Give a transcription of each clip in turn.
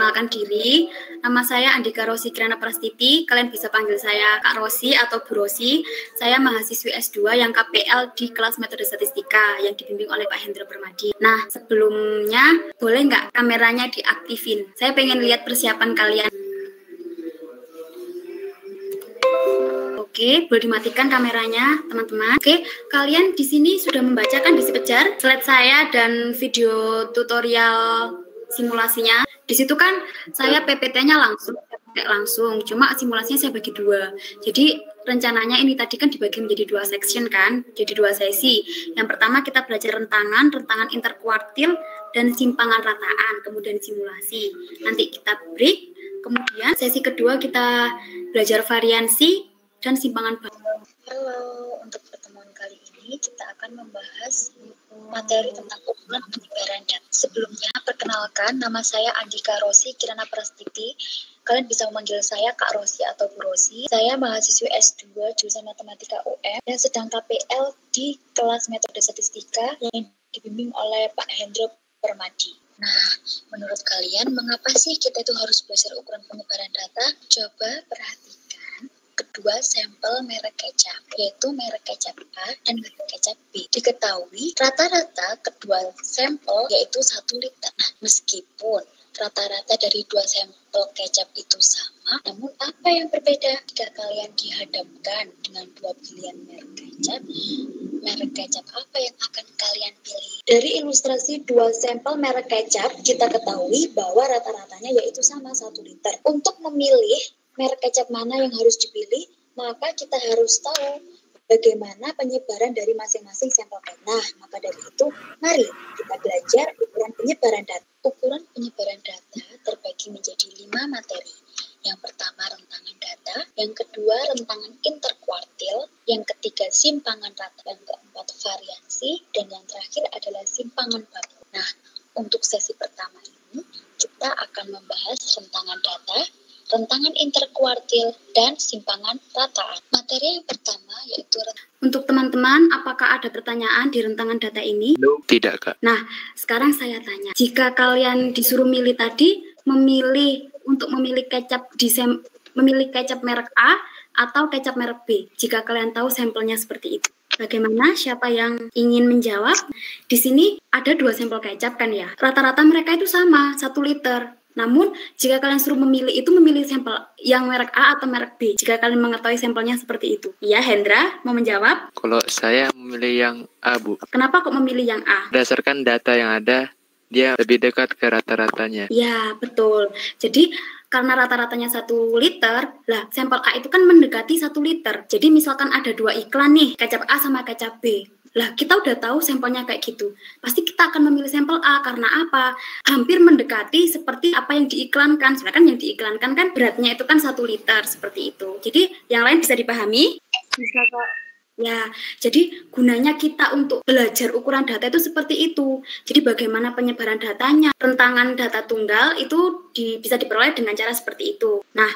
memperkenalkan diri. Nama saya Andika Rosi Kirana Prastiti. Kalian bisa panggil saya Kak Rosi atau Bu Rosi. Saya mahasiswi S2 yang KPL di kelas metode statistika yang dibimbing oleh Pak Hendra Permadi. Nah, sebelumnya boleh nggak kameranya diaktifin? Saya pengen lihat persiapan kalian. Oke, boleh dimatikan kameranya, teman-teman. Oke, kalian di sini sudah membacakan di sekejar slide saya dan video tutorial simulasinya. Di situ kan saya PPT-nya langsung, cuma simulasinya saya bagi dua. Jadi rencananya ini tadi kan dibagi menjadi dua section kan, jadi dua sesi. Yang pertama kita belajar rentangan interkuartil dan simpangan rataan, kemudian simulasi. Nanti kita break, kemudian sesi kedua kita belajar variansi dan simpangan baru. Halo, untuk pertemuan kali ini kita akan membahas materi tentang ukuran penyebaran data. Sebelumnya, perkenalkan, nama saya Andika Rosi Kirana Prastiti. Kalian bisa memanggil saya Kak Rosi atau Bu Rosi. Saya mahasiswi S2 jurusan Matematika UM dan sedang KPL di kelas metode statistika yang dibimbing oleh Pak Hendra Permadi. Nah, menurut kalian, mengapa sih kita itu harus belajar ukuran penyebaran data? Coba perhatikan kedua sampel merek kecap, yaitu merek kecap A dan merek kecap B. Diketahui rata-rata kedua sampel yaitu 1 liter. Nah, meskipun rata-rata dari dua sampel kecap itu sama, namun apa yang berbeda jika kalian dihadapkan dengan dua pilihan merek kecap apa yang akan kalian pilih? Dari ilustrasi dua sampel merek kecap, kita ketahui bahwa rata-ratanya yaitu sama 1 liter. Untuk memilih merek kecap mana yang harus dipilih, maka kita harus tahu bagaimana penyebaran dari masing-masing sampel kecap. Nah, maka dari itu, mari kita belajar ukuran penyebaran data. Ukuran penyebaran data terbagi menjadi 5 materi. Yang pertama rentangan data, yang kedua rentangan interkuartil, yang ketiga simpangan rata, yang keempat variansi, dan yang terakhir adalah simpangan baru. Nah, untuk sesi pertama ini, kita akan membahas rentangan data, rentangan interkuartil, dan simpangan rataan. Materi yang pertama yaitu untuk teman-teman, apakah ada pertanyaan di rentangan data ini? Tidak, Kak. Nah, sekarang saya tanya. Jika kalian disuruh milih tadi, untuk memilih kecap memilih kecap merek A atau kecap merek B, jika kalian tahu sampelnya seperti itu. Bagaimana? Siapa yang ingin menjawab? Di sini ada 2 sampel kecap kan ya. Rata-rata mereka itu sama, 1 liter. Namun, jika kalian suruh memilih sampel yang merek A atau merek B, jika kalian mengetahui sampelnya seperti itu. Ya, Hendra, mau menjawab? Kalau saya memilih yang A, Bu. Kenapa kok memilih yang A? Berdasarkan data yang ada, dia lebih dekat ke rata-ratanya. Ya, betul. Jadi, karena rata-ratanya 1 liter, lah sampel A itu kan mendekati 1 liter. Jadi, misalkan ada 2 iklan nih, kecap A sama kecap B. Lah, kita udah tahu sampelnya kayak gitu. Pasti kita akan memilih sampel A karena apa? Hampir mendekati seperti apa yang diiklankan. Sedangkan yang diiklankan kan beratnya itu kan 1 liter, seperti itu. Jadi, yang lain bisa dipahami? Bisa, Kak. Ya, jadi gunanya kita untuk belajar ukuran data itu seperti itu. Jadi bagaimana penyebaran datanya, rentangan data tunggal itu bisa diperoleh dengan cara seperti itu. Nah,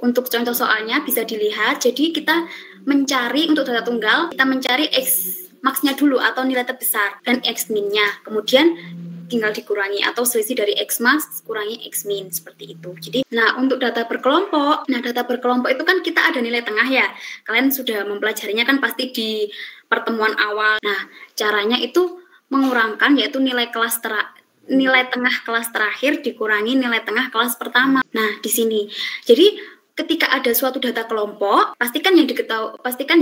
untuk contoh soalnya bisa dilihat, jadi kita mencari untuk data tunggal, kita mencari X max-nya dulu atau nilai terbesar dan X min-nya. Kemudian tinggal dikurangi atau selisih dari X max kurangi X min, seperti itu. Jadi, nah untuk data berkelompok, itu kan kita ada nilai tengah ya. Kalian sudah mempelajarinya kan pasti di pertemuan awal. Nah, caranya itu mengurangkan yaitu nilai tengah kelas terakhir dikurangi nilai tengah kelas pertama. Nah, di sini. Jadi ketika ada suatu data kelompok, pastikan yang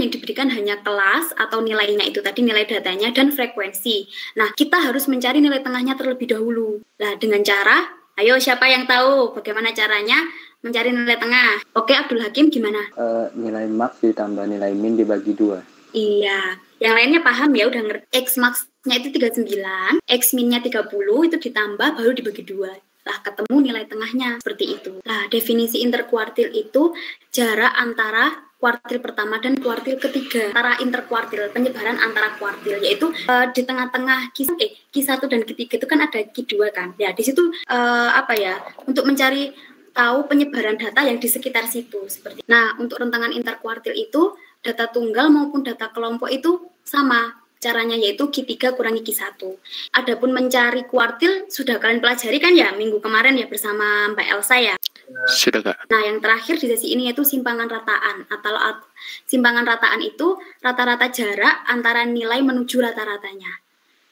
diberikan hanya kelas atau nilainya itu tadi, nilai datanya dan frekuensi. Nah, kita harus mencari nilai tengahnya terlebih dahulu. Nah, dengan cara, ayo siapa yang tahu bagaimana caranya mencari nilai tengah? Oke, Abdul Hakim gimana? Nilai max ditambah nilai min dibagi 2. Iya, yang lainnya paham ya, udah ngerti. X max-nya itu 39, X min-nya 30, itu ditambah baru dibagi 2. Lah ketemu nilai tengahnya seperti itu. Nah, definisi interkuartil itu jarak antara kuartil pertama dan kuartil ketiga. Antara interkuartil, penyebaran antara kuartil, yaitu di tengah-tengah Q1 dan Q3 itu kan ada Q2 kan. Ya, di situ untuk mencari tahu penyebaran data yang di sekitar situ seperti. Nah, untuk rentangan interkuartil itu data tunggal maupun data kelompok itu sama. Caranya yaitu Q3 kurangi Q1. Adapun mencari kuartil sudah kalian pelajari kan ya minggu kemarin ya bersama Mbak Elsa ya. Sudah, Kak. Nah, yang terakhir di sesi ini yaitu simpangan rataan. Atau simpangan rataan itu rata-rata jarak antara nilai menuju rata-ratanya.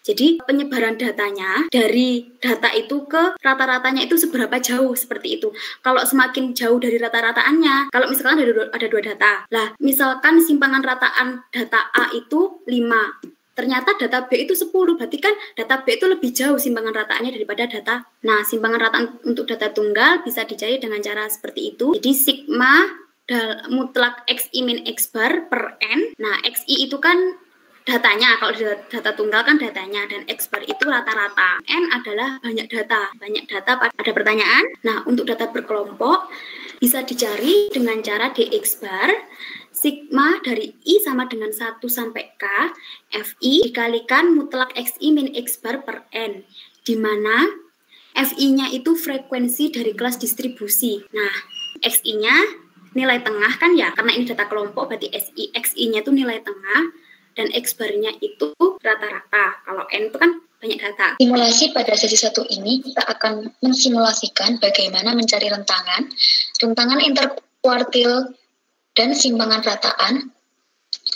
Jadi penyebaran datanya dari data itu ke rata-ratanya itu seberapa jauh seperti itu. Kalau semakin jauh dari rata-rataannya, kalau misalkan ada dua data. Lah, misalkan simpangan rataan data A itu 5. Ternyata data B itu 10, berarti kan data B itu lebih jauh simpangan rataannya daripada data. Nah, simpangan rataan untuk data tunggal bisa dicari dengan cara seperti itu. Jadi sigma mutlak XI min X bar per N. Nah, XI itu kan datanya, kalau data tunggal kan datanya, dan X bar itu rata-rata. N adalah banyak data. Ada pertanyaan? Nah, untuk data berkelompok bisa dicari dengan cara DX bar sigma dari I sama dengan 1 sampai K FI dikalikan mutlak XI min X bar per N, di mana FI-nya itu frekuensi dari kelas distribusi. Nah, XI-nya nilai tengah kan ya, karena ini data kelompok berarti XI-nya itu nilai tengah, dan X bar-nya itu rata-rata. Kalau N itu kan banyak data. Simulasi pada sesi 1 ini kita akan mensimulasikan bagaimana mencari rentangan interkuartil dan simpangan rataan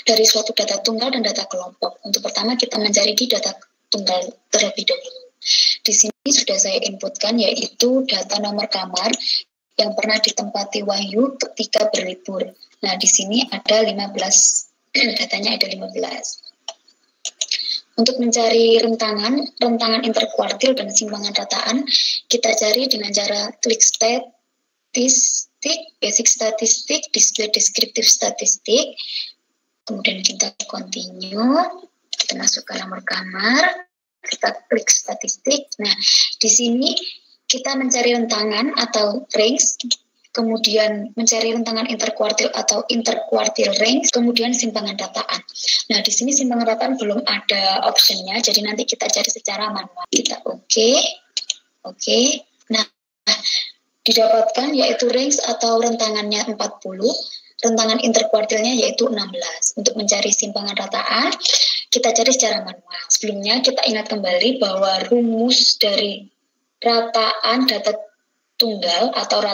dari suatu data tunggal dan data kelompok. Untuk pertama kita mencari di data tunggal terlebih dahulu. Di sini sudah saya inputkan yaitu data nomor kamar yang pernah ditempati Wahyu ketika berlibur. Nah, di sini ada 15. Datanya ada 15. Untuk mencari rentangan interkuartil dan simpangan rataan, kita cari dengan cara klik statistik, basic statistik, display deskriptif statistik, kemudian kita continue, kita masukkan nomor kamar, kita klik statistik. Nah, di sini kita mencari rentangan atau range, kemudian mencari rentangan interkuartil atau interkuartil range, kemudian simpangan rataan. Nah, di sini simpangan rataan belum ada optionnya, jadi nanti kita cari secara manual. Kita oke. Nah, didapatkan yaitu range atau rentangannya 40, rentangan interkuartilnya yaitu 16. Untuk mencari simpangan rataan, kita cari secara manual. Sebelumnya kita ingat kembali bahwa rumus dari rataan data tunggal atau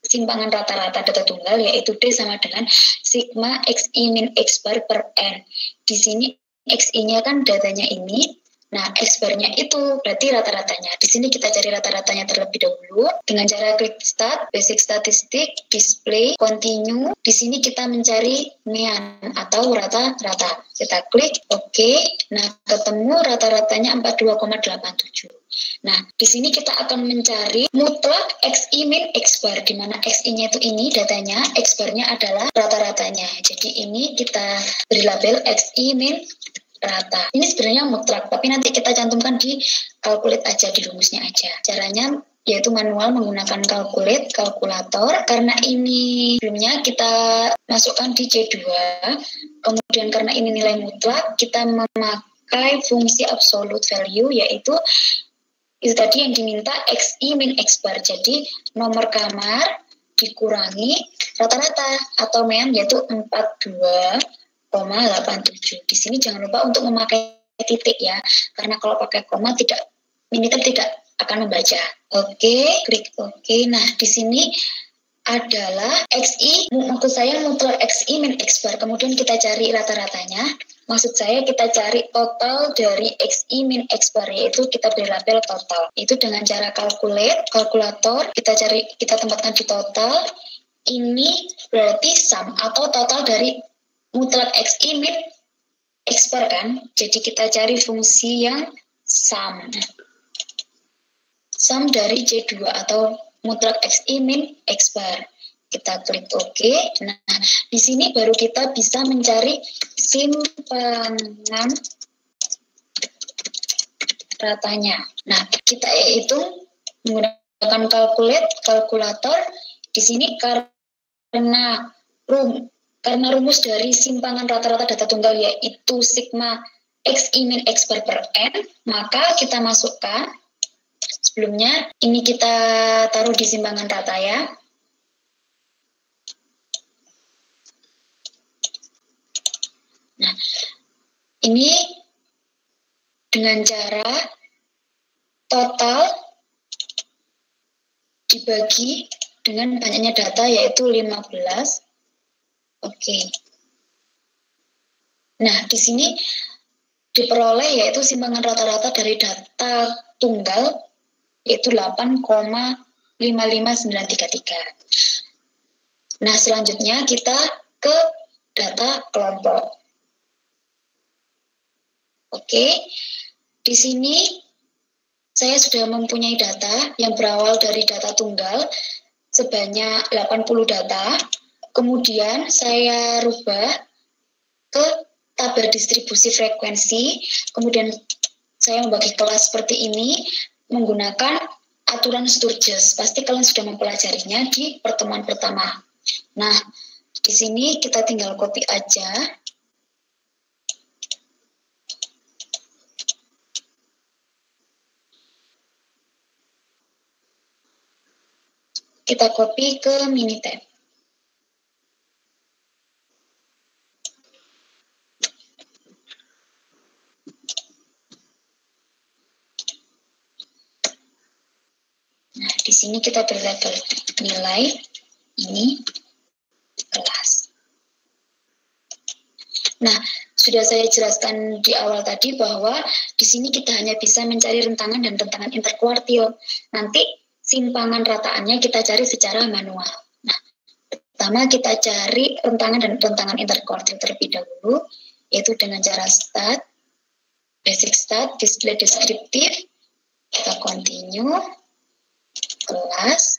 simpangan rata-rata data tunggal yaitu D sama dengan sigma XI min X bar per N. Di sini XI-nya kan datanya ini, nah X bar-nya itu berarti rata-ratanya. Di sini kita cari rata-ratanya terlebih dahulu dengan cara klik start, basic statistik, display, continue. Di sini kita mencari mean atau rata-rata. Kita klik oke. Nah, ketemu rata-ratanya 42,87. Nah, di sini kita akan mencari mutlak XI min X bar, di mana XI-nya itu ini datanya, X bar-nya adalah rata-ratanya. Jadi ini kita beri label XI min rata. Ini sebenarnya mutlak, tapi nanti kita cantumkan di kalkulit aja, di rumusnya aja. Caranya yaitu manual menggunakan kalkulator. Karena ini sebelumnya kita masukkan di C2, kemudian karena ini nilai mutlak, kita memakai fungsi absolute value, yaitu itu tadi yang diminta XI min X bar. Jadi nomor kamar dikurangi rata-rata atau mean yaitu 42,87. Di sini jangan lupa untuk memakai titik ya, karena kalau pakai koma Minitab tidak akan membaca. Oke, klik oke. Nah, di sini adalah XI, maksud saya mutlak XI min X bar. Kemudian kita cari rata-ratanya. Maksud saya kita cari total dari XI min X bar, yaitu kita beri label total. Itu dengan cara kalkulator, kita tempatkan di total. Ini berarti sum atau total dari mutlak XI min X bar kan. Jadi kita cari fungsi yang sum. Sum dari C2 atau mutlak XI min X bar. Kita klik OK. Nah, di sini baru kita bisa mencari simpangan ratanya. Nah, kita hitung menggunakan kalkulator. Di sini karena rumus dari simpangan rata-rata data tunggal yaitu sigma XI min X bar per N, maka kita masukkan, sebelumnya ini kita taruh di simpangan rata ya. Nah, Ini dengan cara total dibagi dengan banyaknya data, yaitu 15. Oke. Nah, di sini diperoleh yaitu simpangan rata-rata dari data tunggal yaitu 8,55933. Nah, selanjutnya kita ke data kelompok. Oke, di sini saya sudah mempunyai data yang berawal dari data tunggal sebanyak 80 data. Kemudian saya rubah ke tabel distribusi frekuensi. Kemudian saya membagi kelas seperti ini menggunakan aturan Sturges. Pasti kalian sudah mempelajarinya di pertemuan pertama. Nah, di sini kita tinggal copy aja. Kita copy ke Minitab. Nah, di sini kita berlabel nilai ini kelas. Nah, sudah saya jelaskan di awal tadi bahwa di sini kita hanya bisa mencari rentangan dan rentangan interkuartil. Nanti simpangan rataannya kita cari secara manual. Nah, pertama kita cari rentangan dan rentangan interkuartil terlebih dahulu, yaitu dengan cara stat, basic stat, display deskriptif, kita continue, kelas,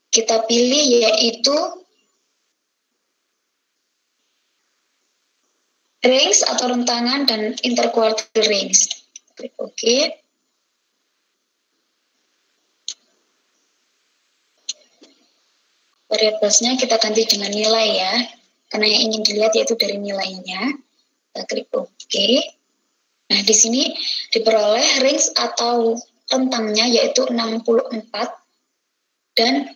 kita pilih yaitu range atau rentangan dan interquartile range. Klik OK. Variablesnya kita ganti dengan nilai ya, karena yang ingin dilihat yaitu dari nilainya. Kita klik OK. Nah, di sini diperoleh range atau rentangnya yaitu 64 dan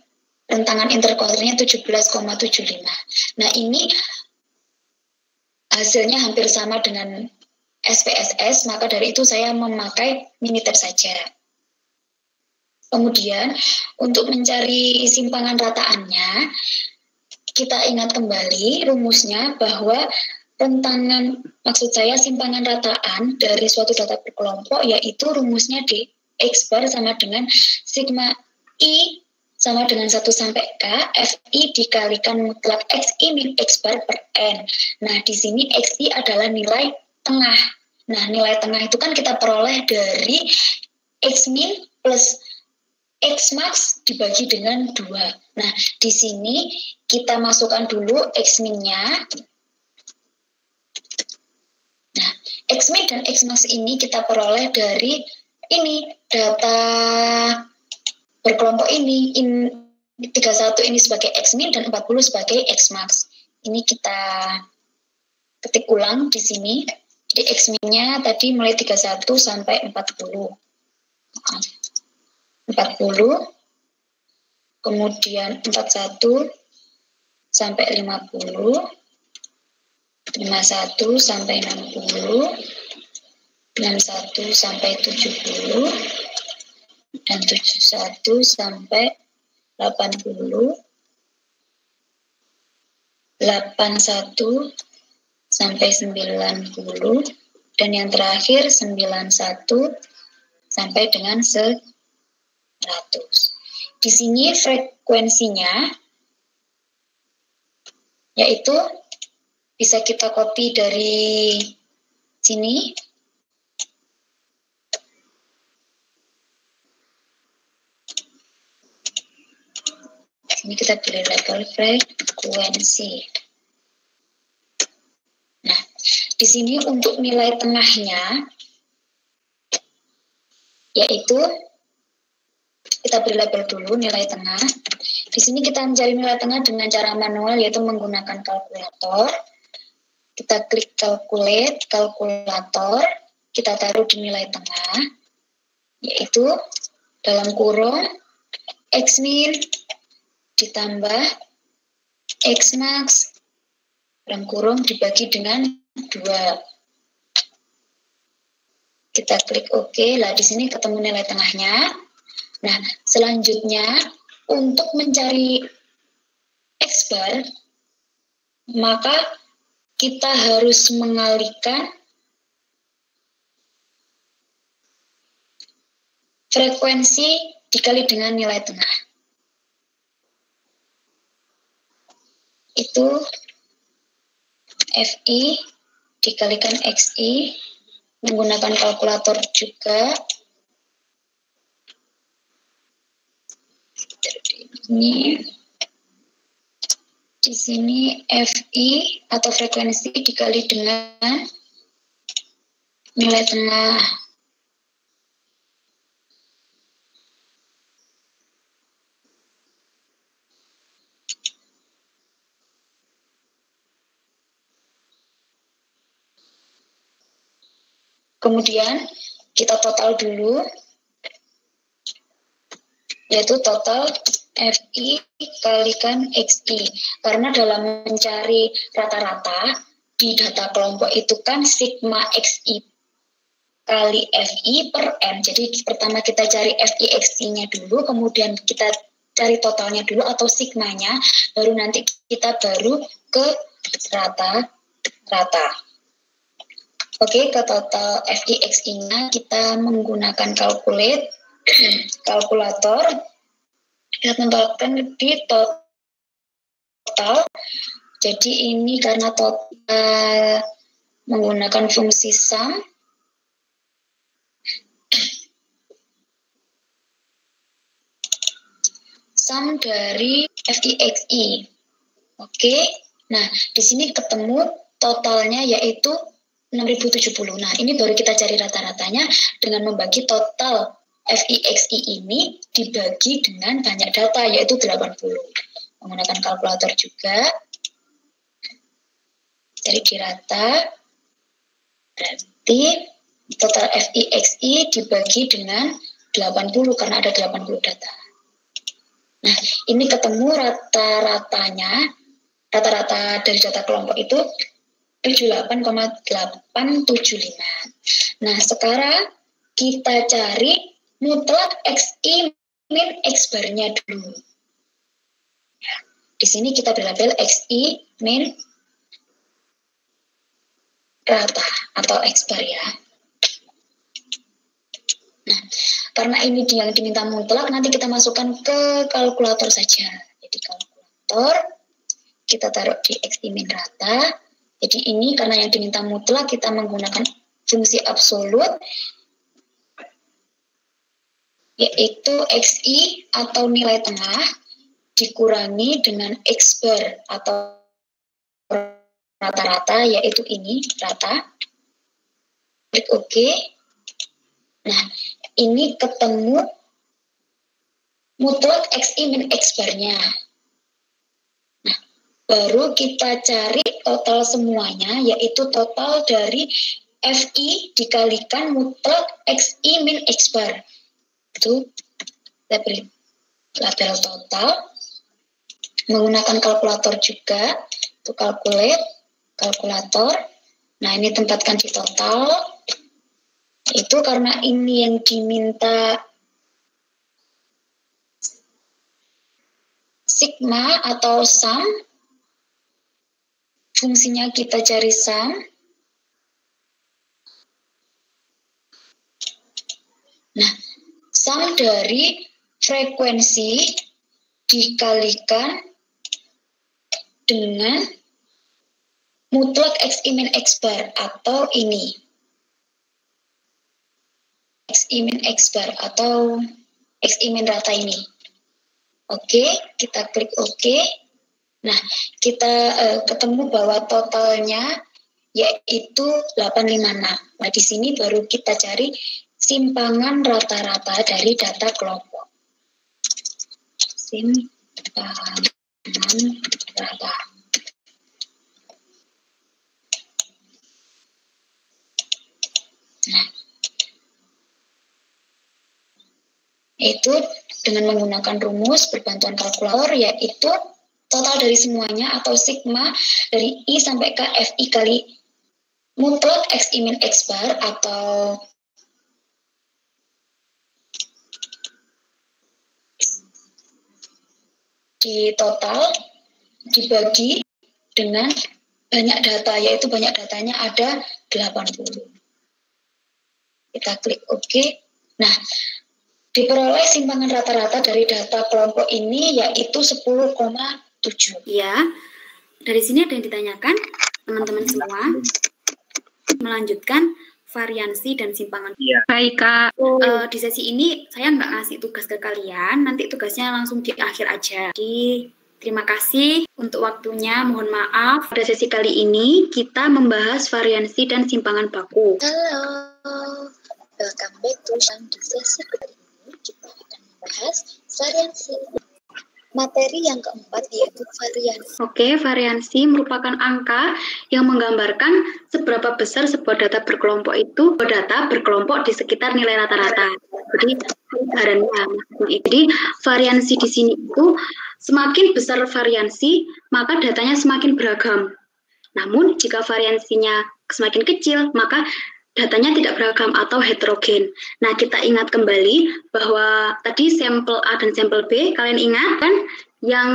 rentangan interquartile-nya 17,75. Nah, ini hasilnya hampir sama dengan SPSS, maka dari itu saya memakai Minitab saja. Kemudian, untuk mencari simpangan rataannya, kita ingat kembali rumusnya bahwa rentangan, maksud saya simpangan rataan dari suatu data berkelompok, yaitu rumusnya di X bar sama dengan sigma I sama dengan 1 sampai K, FI dikalikan mutlak XI min X bar per N. Nah, di sini XI adalah nilai tengah. Nah, nilai tengah itu kan kita peroleh dari X min plus X max dibagi dengan 2. Nah, di sini kita masukkan dulu X min-nya. Nah, X min dan X max ini kita peroleh dari ini, data berkelompok ini. 31 ini sebagai X min dan 40 sebagai X max. Ini kita ketik ulang di sini. Jadi X min-nya tadi mulai 31 sampai 40. 40, kemudian 41 sampai 50, 51 sampai 60, 61 sampai 70, dan 71 sampai 80, 81 sampai 90, dan yang terakhir 91 sampai dengan 100. Di sini frekuensinya yaitu bisa kita copy dari sini. Sini kita pilih label frekuensi. Nah, di sini untuk nilai tengahnya yaitu kita beri label dulu nilai tengah. Di sini kita mencari nilai tengah dengan cara manual yaitu menggunakan kalkulator. Kita klik calculate, kalkulator, kita taruh di nilai tengah yaitu dalam kurung X min ditambah X max dalam kurung dibagi dengan 2. Kita klik OK. Lah di sini ketemu nilai tengahnya. Nah, selanjutnya untuk mencari X bar, maka kita harus mengalihkan frekuensi dikali dengan nilai tengah. Itu FI dikalikan XI, menggunakan kalkulator juga. Ini di sini FI atau frekuensi dikali dengan nilai tengah. Kemudian kita total dulu, yaitu total FI kalikan XI. Karena dalam mencari rata-rata di data kelompok itu kan sigma XI kali FI per M. Jadi pertama kita cari FI XI-nya dulu, kemudian kita cari totalnya dulu atau sigmanya, baru nanti kita baru ke rata-rata. Oke, ke total FI XI-nya kita menggunakan kalkulator. Kita tempatkan di total. Jadi ini karena total menggunakan fungsi sum. Sum dari FI XI. Oke. Nah, di sini ketemu totalnya yaitu 6070. Nah, ini baru kita cari rata-ratanya dengan membagi total FI XI ini dibagi dengan banyak data, yaitu 80. Menggunakan kalkulator juga. Cari di rata. Berarti total FI XI dibagi dengan 80 karena ada 80 data. Nah, ini ketemu rata-ratanya, rata-rata dari data kelompok itu 78,875. Nah, sekarang kita cari mutlak XI min X bar-nya dulu. Di sini kita berlabel XI min rata atau X bar ya. Nah, karena ini yang diminta mutlak, nanti kita masukkan ke kalkulator saja. Jadi kalkulator, kita taruh di XI min rata. Jadi ini karena yang diminta mutlak, kita menggunakan fungsi absolut, yaitu XI atau nilai tengah dikurangi dengan X bar atau rata-rata, yaitu ini rata. Klik OK. Nah, ini ketemu mutlak XI min X bar-nya. Nah, baru kita cari total semuanya, yaitu total dari FI dikalikan mutlak XI min X bar. Itu kita beri label total. Menggunakan kalkulator juga. Itu kalkulator. Nah, ini tempatkan di total. Itu karena ini yang diminta sigma atau sum. Fungsinya kita cari sum. Nah, sum dari frekuensi dikalikan dengan mutlak XI min X bar atau ini. XI min X bar atau XI min rata ini. Oke, kita klik OK. Nah, kita ketemu bahwa totalnya yaitu 856. Nah, di sini baru kita cari simpangan rata-rata dari data kelompok. Simpangan rata. Nah, itu dengan menggunakan rumus berbantuan kalkulator, yaitu total dari semuanya atau sigma dari I sampai ke FI kali mutlak XI min X bar atau di total dibagi dengan banyak data, yaitu banyak datanya ada 80. Kita klik OK. Nah, diperoleh simpangan rata-rata dari data kelompok ini yaitu 10,7. Ya, dari sini ada yang ditanyakan, teman-teman semua. Melanjutkan variansi dan simpangan. Baik, Kak. Di sesi ini saya nggak ngasih tugas ke kalian, nanti tugasnya langsung di akhir aja. Jadi, terima kasih untuk waktunya, mohon maaf. Pada sesi kali ini, kita membahas variansi dan simpangan baku. Halo, welcome back to di sesi kali ini kita akan membahas variansi. Materi yang keempat yaitu variansi. Oke, variansi merupakan angka yang menggambarkan seberapa besar sebuah data berkelompok di sekitar nilai rata-rata. Jadi, jadi variansi di sini itu semakin besar variansi, maka datanya semakin beragam. Namun, jika variansinya semakin kecil, maka datanya tidak beragam atau heterogen. Nah, kita ingat kembali bahwa tadi sampel A dan sampel B, kalian ingat kan yang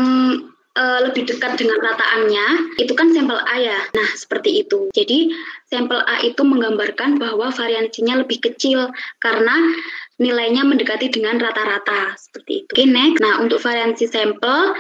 lebih dekat dengan rataannya, itu kan sampel A ya. Nah, seperti itu. Jadi, sampel A itu menggambarkan bahwa variansinya lebih kecil karena nilainya mendekati dengan rata-rata. Seperti itu. Oke, next. Nah, untuk variansi sampel,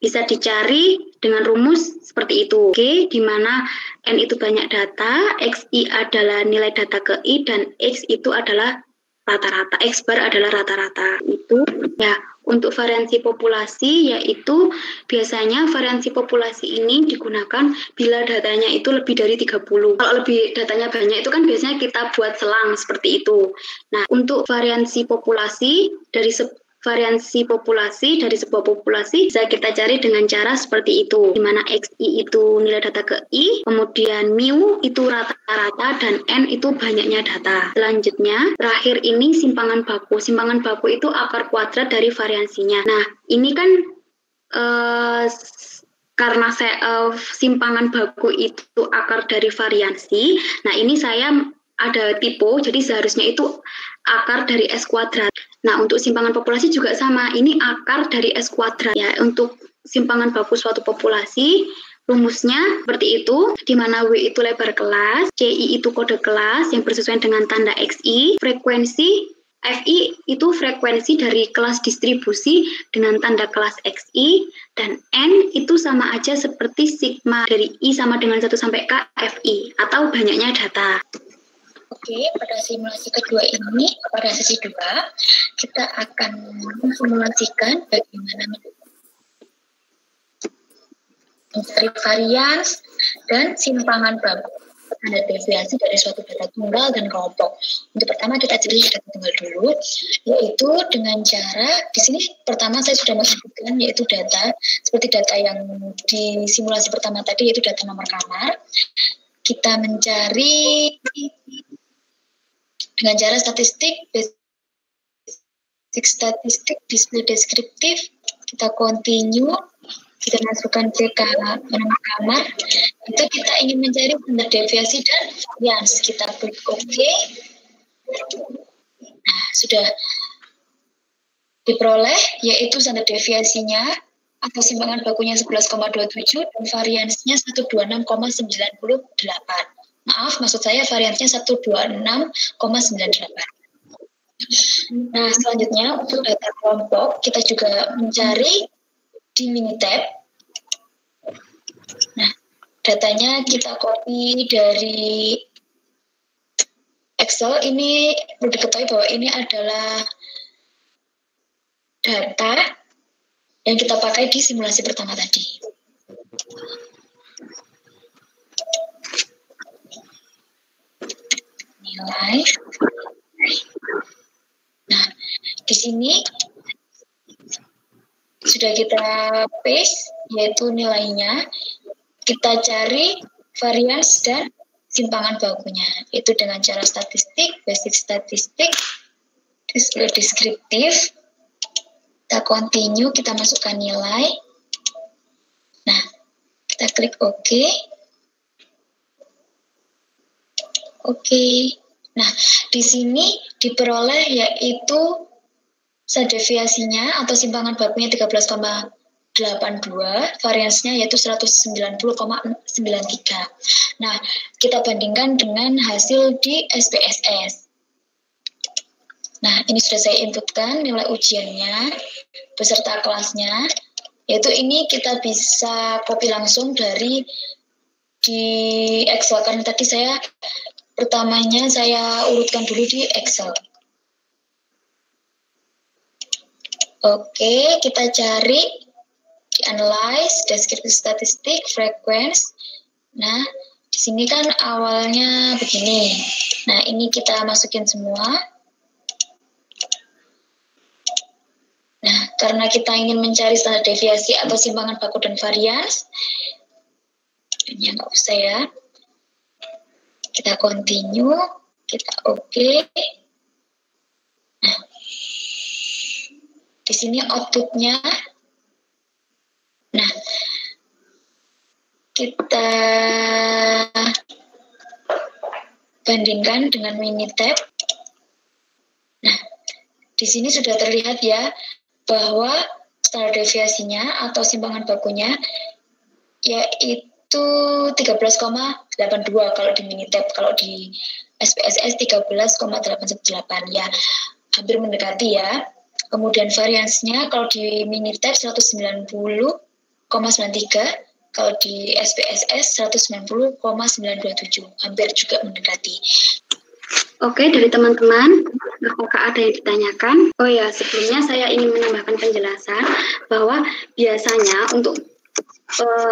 bisa dicari dengan rumus seperti itu. Oke, di mana N itu banyak data, XI adalah nilai data ke I, dan X itu adalah rata-rata. X bar adalah rata-rata. Itu ya. Untuk variansi populasi, yaitu biasanya variansi populasi ini digunakan bila datanya itu lebih dari 30. Kalau lebih datanya banyak itu kan biasanya kita buat selang seperti itu. Nah, untuk variansi populasi dari sebuah populasi bisa kita cari dengan cara seperti itu, di mana XI itu nilai data ke I, kemudian mu itu rata-rata, dan N itu banyaknya data. Selanjutnya, terakhir ini simpangan baku. Simpangan baku itu akar kuadrat dari variansinya. Nah, ini kan karena simpangan baku itu akar dari variansi, nah ini saya ada typo, jadi seharusnya itu akar dari S kuadrat. Nah, untuk simpangan populasi juga sama, ini akar dari S kuadrat. Ya, untuk simpangan baku suatu populasi, rumusnya seperti itu, di mana W itu lebar kelas, CI itu kode kelas yang bersesuaian dengan tanda XI, frekuensi FI itu frekuensi dari kelas distribusi dengan tanda kelas XI, dan N itu sama aja seperti sigma dari I sama dengan 1 sampai K FI, atau banyaknya data. Oke, pada simulasi kedua ini, pada sesi 2, kita akan memsimulasikan bagaimana mencari varians dan simpangan baku, tanda deviasi dari suatu data tunggal dan kelompok. Untuk pertama kita cari data tunggal dulu, yaitu dengan cara, di sini pertama saya sudah menyebutkan, yaitu data, seperti data yang di simulasi pertama tadi, yaitu data nomor kamar. Kita mencari dengan cara statistik, basic statistik, display deskriptif, kita continue, kita masukkan CK nomor kamar, itu kita ingin mencari standar deviasi dan varians, kita klik OK. Nah, sudah diperoleh, yaitu standar deviasinya atau simpangan bakunya 11,27 dan variansnya 126,98. Maaf, maksud saya variansnya 126,98. Nah, selanjutnya untuk data kelompok, kita juga mencari di Minitab. Nah, datanya kita copy dari Excel. Ini perlu diketahui bahwa ini adalah data yang kita pakai di simulasi pertama tadi. Nilai. Nah, di sini sudah kita paste, yaitu nilainya. Kita cari varians dan simpangan bakunya, yaitu dengan cara statistik, basic statistik, display deskriptif. Kita continue, kita masukkan nilai. Nah, kita klik OK. Oke. Nah, di sini diperoleh yaitu deviasinya atau simpangan bakunya 13,7 82, variansnya yaitu 190,93. Nah, kita bandingkan dengan hasil di SPSS. Nah, ini sudah saya inputkan nilai ujiannya beserta kelasnya, yaitu ini kita bisa copy langsung dari di Excel, karena tadi pertamanya saya urutkan dulu di Excel. Oke, kita cari di analyze, deskripsi statistik, frequency. Nah, di sini kan awalnya begini. Nah, ini kita masukin semua. Nah, karena kita ingin mencari standar deviasi atau simpangan baku dan varians, ya nggak usah ya. Kita continue, kita oke. Nah, di sini outputnya. Nah, kita bandingkan dengan Minitab. Nah, di sini sudah terlihat ya bahwa standar deviasinya atau simpangan bakunya yaitu 13,82 kalau di Minitab, kalau di SPSS 13,818 ya, hampir mendekati ya. Kemudian variansnya kalau di Minitab 190,93, kalau di SPSS 190,927, hampir juga mendekati. Oke, dari teman-teman, apakah ada yang ditanyakan? Oh ya, sebelumnya saya ingin menambahkan penjelasan bahwa biasanya untuk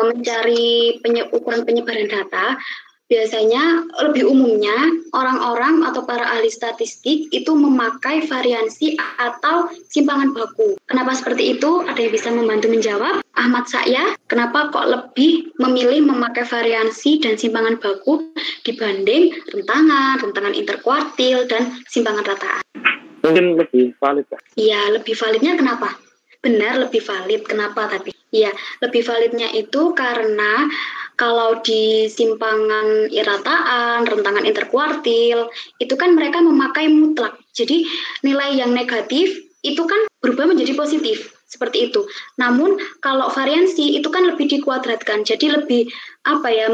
mencari ukuran penyebaran data, biasanya lebih umumnya orang-orang atau para ahli statistik itu memakai variansi atau simpangan baku. Kenapa seperti itu? Ada yang bisa membantu menjawab? Ahmad Sa'ya, kenapa kok lebih memilih memakai variansi dan simpangan baku dibanding rentangan interkuartil, dan simpangan rataan? Mungkin lebih valid, Pak. Iya, lebih validnya kenapa? Benar, lebih valid. Kenapa tapi? Iya, lebih validnya itu karena kalau di simpangan irataan, rentangan interkuartil, itu kan mereka memakai mutlak. Jadi nilai yang negatif itu kan berubah menjadi positif, seperti itu. Namun kalau variansi itu kan lebih dikuadratkan, jadi lebih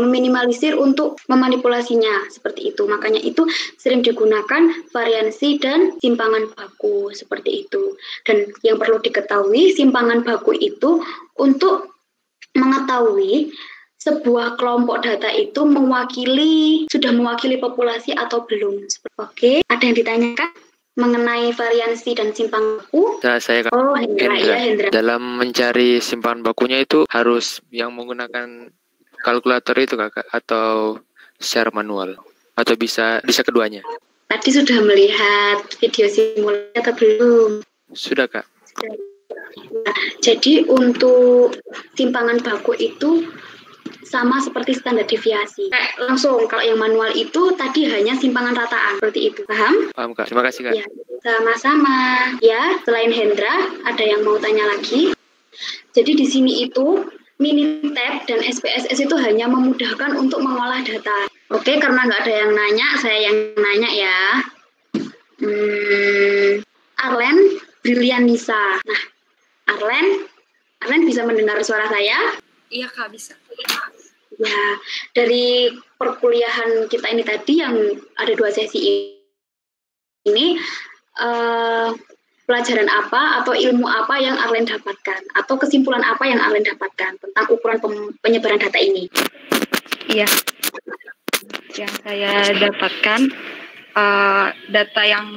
meminimalisir untuk memanipulasinya, seperti itu. Makanya itu sering digunakan variansi dan simpangan baku, seperti itu. Dan yang perlu diketahui, simpangan baku itu untuk mengetahui sebuah kelompok data itu sudah mewakili populasi atau belum. Oke, ada yang ditanyakan mengenai variansi dan simpangan baku? Saya Hendra. Dalam mencari simpangan bakunya itu harus yang menggunakan kalkulator itu Kakak, atau secara manual, atau bisa keduanya? Tadi sudah melihat video simulasi atau belum? Sudah, Kak. Nah, jadi untuk simpangan baku itu sama seperti standar deviasi. Langsung kalau yang manual itu tadi hanya simpangan rataan, seperti itu. Paham? Paham, Kak. Terima kasih, Kak. Ya, sama-sama. Ya, selain Hendra, ada yang mau tanya lagi? Jadi di sini itu Minitab dan SPSS itu hanya memudahkan untuk mengolah data. Oke, karena nggak ada yang nanya, saya yang nanya ya. Arlen Brilianisa. Nah, Arlen bisa mendengar suara saya? Iya, Kak, bisa. Ya, dari perkuliahan kita ini tadi yang ada 2 sesi ini, pelajaran apa atau ilmu apa yang Arlen dapatkan, atau kesimpulan apa yang Arlen dapatkan tentang ukuran penyebaran data ini? Iya, yang saya dapatkan data yang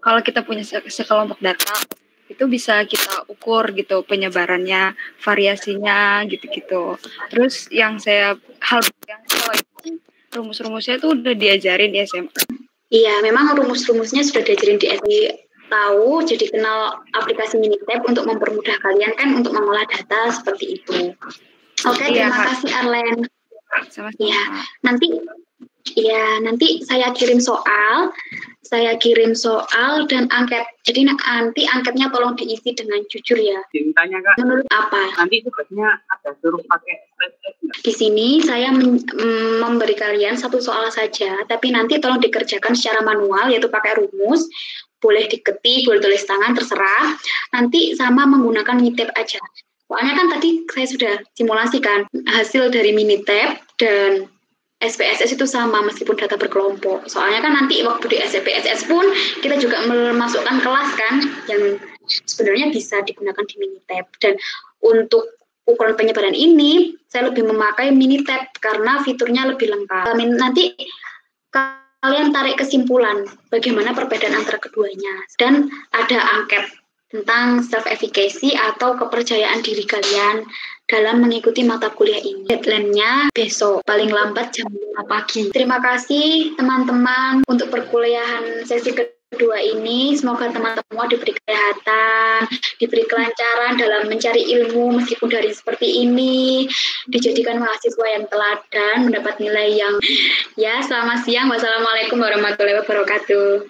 kalau kita punya sekelompok data itu bisa kita ukur gitu penyebarannya, variasinya gitu-gitu. Terus yang kalau itu rumus-rumusnya itu udah diajarin di SMA. Iya, memang rumus-rumusnya sudah diajarin di SMA, tahu, jadi kenal aplikasi Minitab untuk mempermudah kalian kan untuk mengolah data seperti itu. Oke, Iya, terima kasih Arlen. Sama-sama. Ya, nanti saya kirim soal dan angket. Jadi nanti angketnya tolong diisi dengan jujur ya. Ditanya, Kak. Menurut apa? Nanti sebaiknya ada suruh pakai spreadsheet. Di sini saya memberi kalian 1 soal saja, tapi nanti tolong dikerjakan secara manual, yaitu pakai rumus. boleh diketik, boleh tulis tangan, terserah. Nanti sama menggunakan Minitab aja. Soalnya kan tadi saya sudah simulasikan hasil dari Minitab dan SPSS itu sama meskipun data berkelompok. Soalnya kan nanti waktu di SPSS pun kita juga memasukkan kelas kan yang sebenarnya bisa digunakan di Minitab. Dan untuk ukuran penyebaran ini saya lebih memakai Minitab karena fiturnya lebih lengkap. Nanti kalian tarik kesimpulan bagaimana perbedaan antara keduanya. Dan ada angket tentang self-efficacy atau kepercayaan diri kalian dalam mengikuti mata kuliah ini. Deadline-nya besok, paling lambat jam 5 pagi. Terima kasih teman-teman untuk perkuliahan sesi kedua ini. Semoga teman-teman semua diberi kesehatan, diberi kelancaran dalam mencari ilmu meskipun dari seperti ini, dijadikan mahasiswa yang teladan, mendapat nilai yang selamat siang. Wassalamualaikum warahmatullahi wabarakatuh.